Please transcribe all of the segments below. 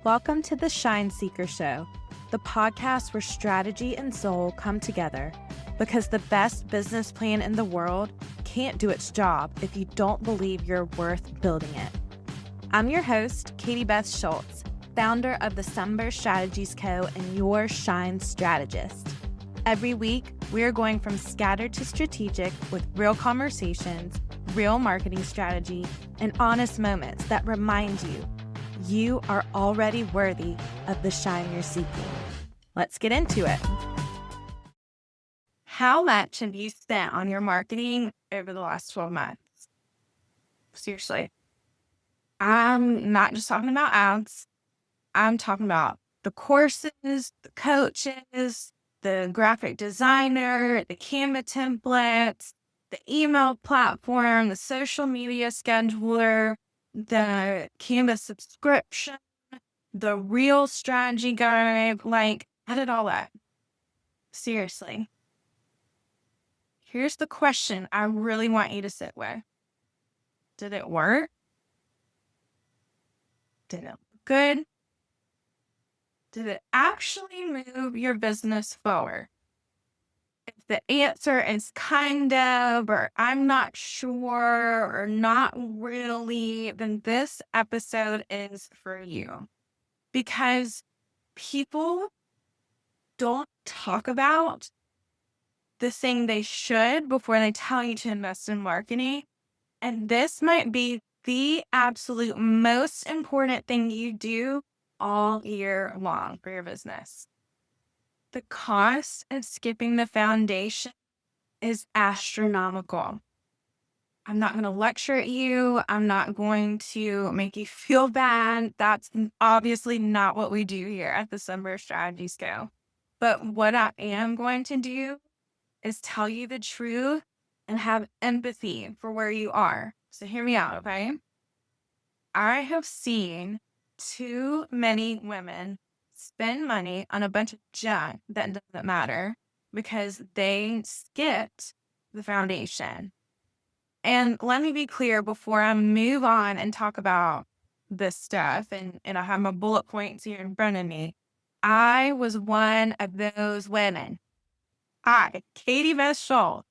Welcome to the Shine Seeker Show, the podcast where strategy and soul come together, because the best business plan in the world can't do its job if you don't believe you're worth building it. I'm your host, Katie Beth Schultz, founder of the Sunburst Strategies Co. and your Shine strategist. Every week, we're going from scattered to strategic with real conversations, real marketing strategy, and honest moments that remind you are already worthy of the shine you're seeking. Let's get into it. How much have you spent on your marketing over the last 12 months? Seriously. I'm not just talking about ads. I'm talking about the courses, the coaches, the graphic designer, the Canva templates, the email platform, the social media scheduler, the Canva subscription, the real strategy guide. Add it all up. Seriously. Here's the question I really want you to sit with. Did it work? Did it look good? Did it actually move your business forward? If the answer is kind of, or I'm not sure, or not really, then this episode is for you. Because people don't talk about the thing they should before they tell you to invest in marketing. And this might be the absolute most important thing you do all year long for your business. The cost of skipping the foundation is astronomical. I'm not going to lecture at you. I'm not going to make you feel bad. That's obviously not what we do here at the Sunburst Strategies Co. But what I am going to do is tell you the truth and have empathy for where you are. So hear me out, okay? I have seen too many women spend money on a bunch of junk that doesn't matter because they skipped the foundation. And let me be clear before I move on and talk about this stuff, and I have my bullet points here in front of me. I was one of those women. I, Katie Beth Schultz,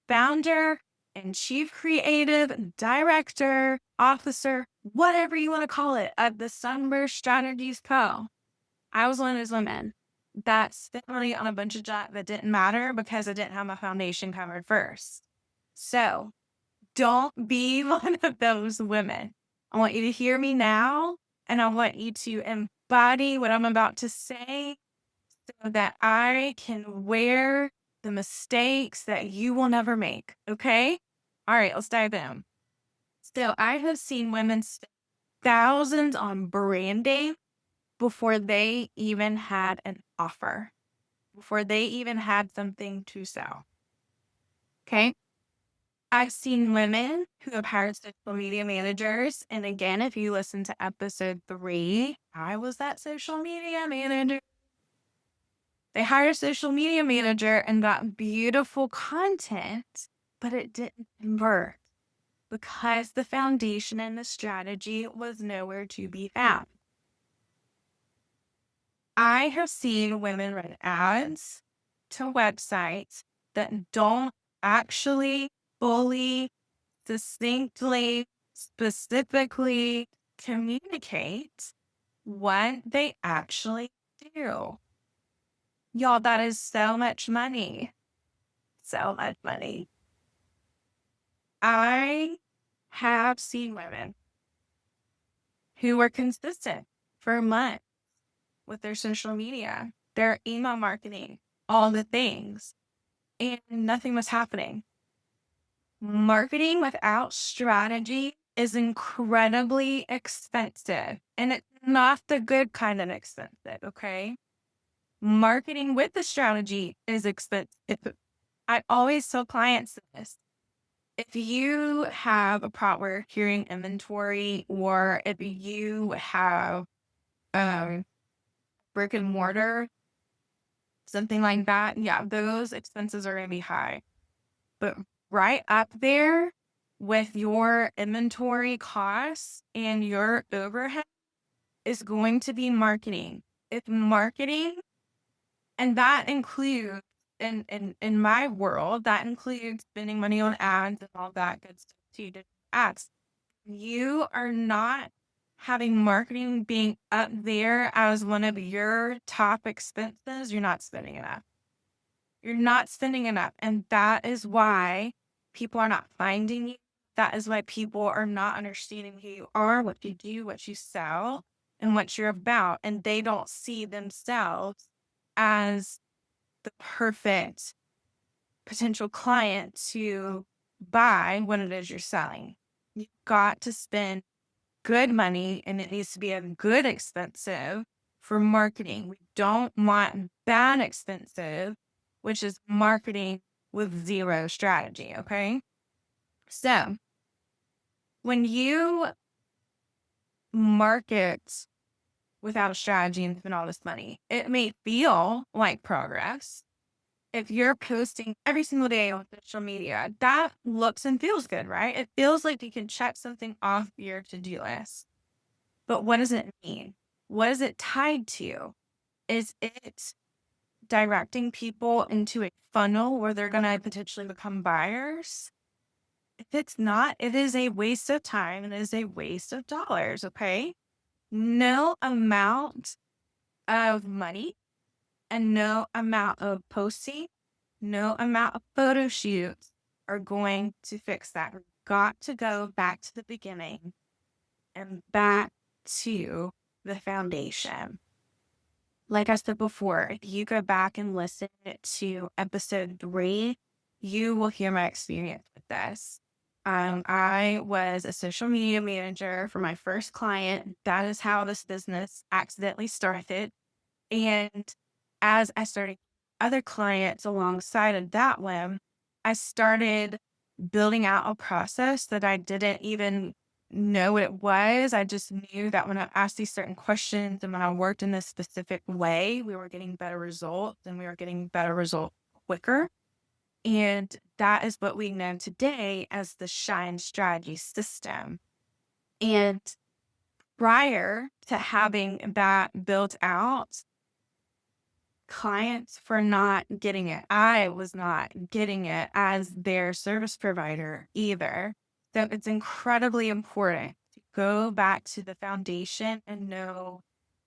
founder and chief creative director, officer, whatever you want to call it, of the Sunburst Strategies Co. I was one of those women that spent money on a bunch of junk that didn't matter because I didn't have my foundation covered first. So don't be one of those women. I want you to hear me now, and I want you to embody what I'm about to say so that I can wear the mistakes that you will never make. Okay? All right, let's dive in. So I have seen women spend thousands on branding before they even had an offer, before they even had something to sell. Okay? I've seen women who have hired social media managers. And again, if you listen to episode 3, I was that social media manager. They hired a social media manager and got beautiful content, but it didn't convert because the foundation and the strategy was nowhere to be found. I have seen women run ads to websites that don't actually fully, distinctly, specifically communicate what they actually do. Y'all, that is so much money. So much money. I have seen women who were consistent for months with their social media, their email marketing, all the things, and nothing was happening. Marketing without strategy is incredibly expensive, and it's not the good kind of expensive, okay? Marketing with the strategy is expensive. I always tell clients this. If you have a proper hearing inventory, or if you have brick and mortar, something like that, yeah, those expenses are going to be high. But right up there with your inventory costs and your overhead is going to be marketing. If marketing, and that includes in my world, that includes spending money on ads and all that good stuff too, to ads. You are not having marketing being up there as one of your top expenses, you're not spending enough. You're not spending enough. And that is why people are not finding you. That is why people are not understanding who you are, what you do, what you sell, and what you're about. And they don't see themselves as the perfect potential client to buy what it is you're selling. You've got to spend good money, and it needs to be a good expensive for marketing. We don't want bad expensive, which is marketing with zero strategy. Okay. So when you market without a strategy and spend all this money, it may feel like progress. If you're posting every single day on social media, that looks and feels good, right? It feels like you can check something off your to-do list. But what does it mean? What is it tied to? Is it directing people into a funnel where they're going to potentially become buyers? If it's not, it is a waste of time and it is a waste of dollars, okay? No amount of money and no amount of posting, no amount of photo shoots are going to fix that. We've got to go back to the beginning and back to the foundation. Like I said before, if you go back and listen to episode 3, you will hear my experience with this. I was a social media manager for my first client. That is how this business accidentally started. And as I started other clients alongside of that one, I started building out a process that I didn't even know what it was. I just knew that when I asked these certain questions and when I worked in this specific way, we were getting better results and we were getting better results quicker. And that is what we know today as the Shine Strategy System. And prior to having that built out, clients were not getting it. I was not getting it as their service provider either. So it's incredibly important to go back to the foundation and know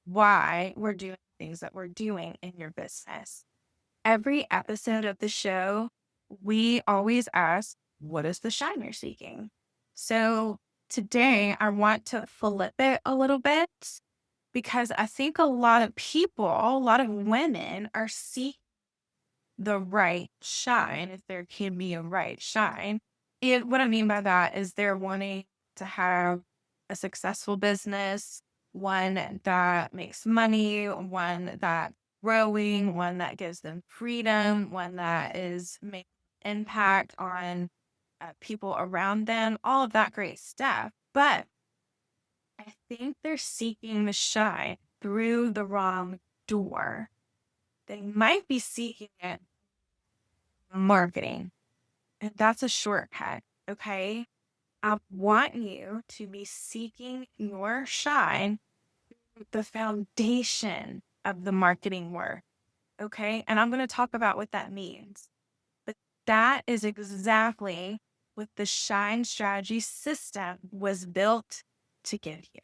why we're doing things that we're doing in your business. Every episode of the show, we always ask, what is the shine you're seeking? So today I want to flip it a little bit because I think a lot of people, a lot of women are seeking the right shine, if there can be a right shine. And what I mean by that is they're wanting to have a successful business, one that makes money, one that's growing, one that gives them freedom, one that is making impact on people around them, all of that great stuff. But I think they're seeking the shine through the wrong door. They might be seeking it in marketing, and that's a shortcut. Okay. I want you to be seeking your shine through the foundation of the marketing work. Okay. And I'm going to talk about what that means. But that is exactly what the Shine Strategy System was built to give you.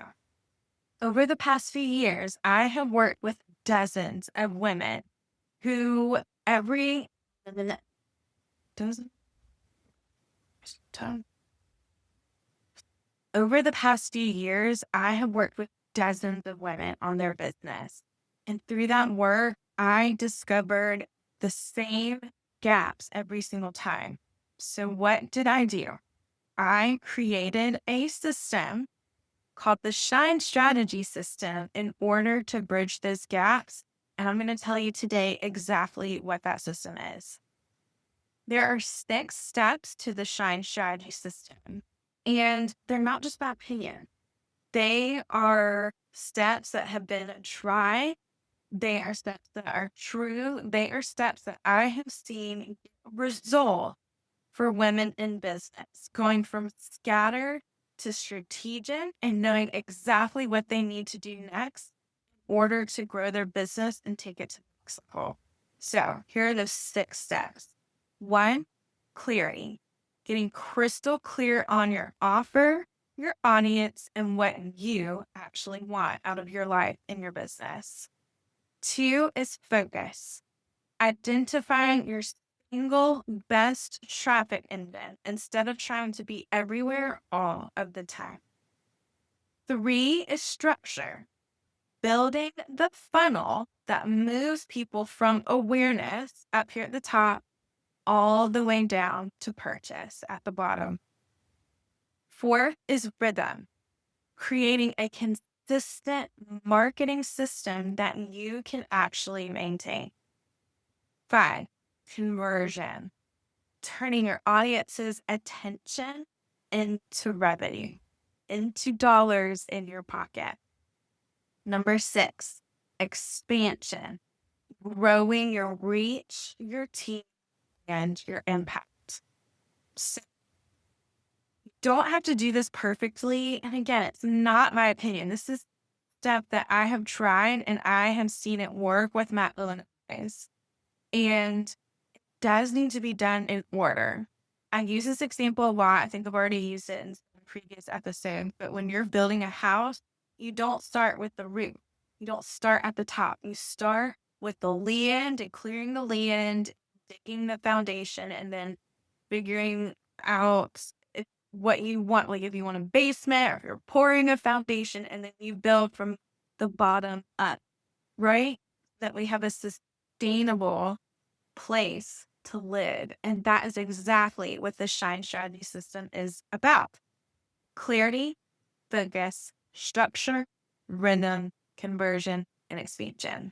Over the past few years, I have worked with dozens of women who every dozen over the past few years, I have worked with dozens of women on their business. And through that work, I discovered the same gaps every single time. So what did I do? I created a system called the Shine Strategy System in order to bridge those gaps. And I'm going to tell you today exactly what that system is. There are 6 steps to the Shine Strategy System, and they're not just my opinion. They are steps that have been tried. They are steps that are true. They are steps that I have seen result for women in business, going from scattered to strategic and knowing exactly what they need to do next in order to grow their business and take it to the next level. So here are the 6 steps. 1, clarity, getting crystal clear on your offer, your audience, and what you actually want out of your life and your business. 2 is focus, identifying your single best traffic engine instead of trying to be everywhere all of the time. 3 is structure, building the funnel that moves people from awareness up here at the top all the way down to purchase at the bottom. 4 is rhythm, creating a consistent marketing system that you can actually maintain. 5, conversion, turning your audience's attention into revenue, into dollars in your pocket. Number 6, expansion, growing your reach, your team, and your impact. So you don't have to do this perfectly. And again, it's not my opinion. This is stuff that I have tried and I have seen it work with my own eyes. And it does need to be done in order. I use this example a lot. I think I've already used it in some previous episodes. But when you're building a house, you don't start with the roof. You don't start at the top. You start with the land and clearing the land, digging the foundation, and then figuring out what you want. Like if you want a basement or if you're pouring a foundation, and then you build from the bottom up, right? That we have a sustainable place to live. And that is exactly what the Shine Strategy System is about. Clarity, focus, structure, rhythm, conversion, and expansion.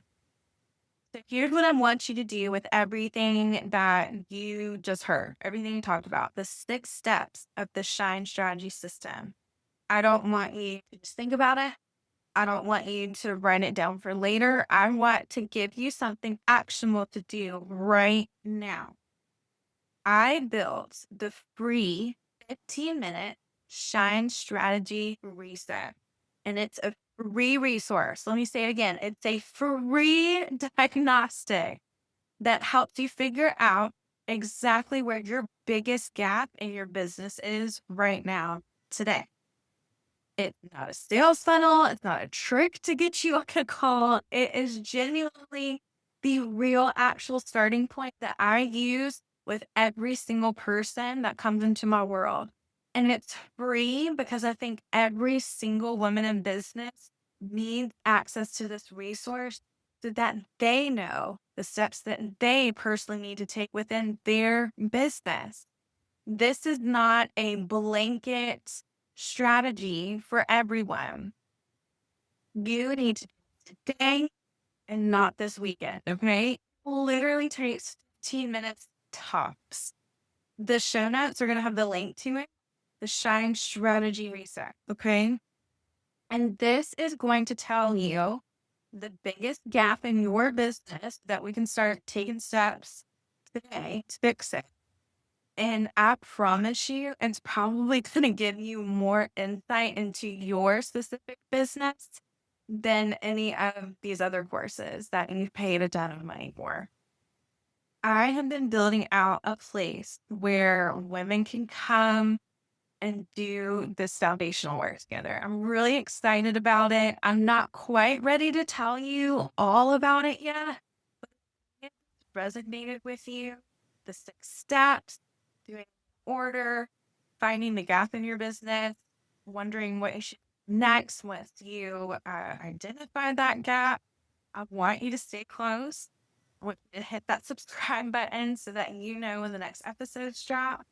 So here's what I want you to do with everything that you just heard, everything you talked about, the 6 steps of the Shine Strategy System. I don't want you to just think about it. I don't want you to write it down for later. I want to give you something actionable to do right now. I built the free 15-minute Shine Strategy Reset, and it's a free resource. Let me say it again. It's a free diagnostic that helps you figure out exactly where your biggest gap in your business is right now, today. It's not a sales funnel. It's not a trick to get you on a call. It is genuinely the real actual starting point that I use with every single person that comes into my world. And it's free because I think every single woman in business needs access to this resource so that they know the steps that they personally need to take within their business. This is not a blanket strategy for everyone. You need to do it today and not this weekend, okay? Literally takes 15 minutes tops. The show notes are going to have the link to it, the Shine Strategy Reset, okay? And this is going to tell you the biggest gap in your business that we can start taking steps today to fix it. And I promise you, it's probably going to give you more insight into your specific business than any of these other courses that you've paid a ton of money for. I have been building out a place where women can come and do this foundational work together. I'm really excited about it. I'm not quite ready to tell you all about it yet, but if it resonated with you, the 6 steps, doing order, finding the gap in your business, wondering what you should do next once you identify that gap. I want you to stay close. I want you to hit that subscribe button so that you know when the next episodes drop.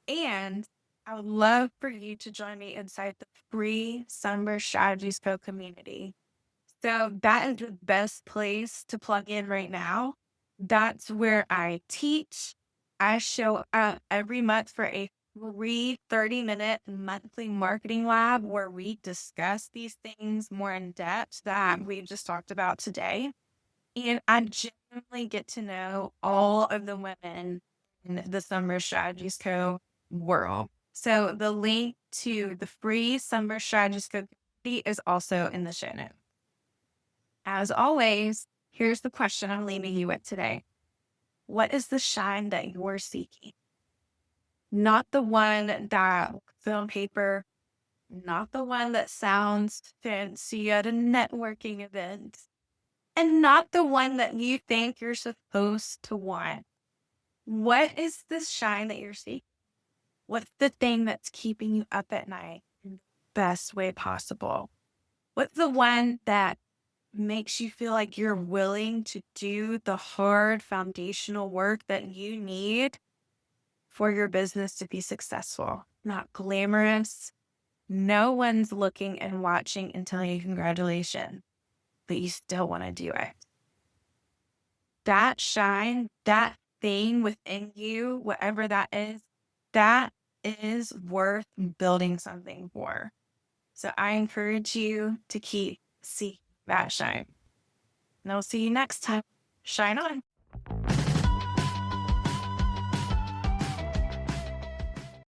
And I would love for you to join me inside the free Sunburst Strategies Co community. So that is the best place to plug in right now. That's where I teach. I show up every month for a free 30-minute monthly marketing lab where we discuss these things more in depth that we've just talked about today. And I genuinely get to know all of the women in the Sunburst Strategies Co world. So the link to the free Summer Strategist community is also in the show notes. As always, here's the question I'm leaving you with today. What is the shine that you're seeking? Not the one that looks on paper, not the one that sounds fancy at a networking event, and not the one that you think you're supposed to want. What is this shine that you're seeking? What's the thing that's keeping you up at night in the best way possible? What's the one that makes you feel like you're willing to do the hard foundational work that you need for your business to be successful? Not glamorous. No one's looking and watching and telling you congratulations, but you still want to do it. That shine, that thing within you, whatever that is worth building something for. So I encourage you to keep seeking that shine. And I'll see you next time. Shine on.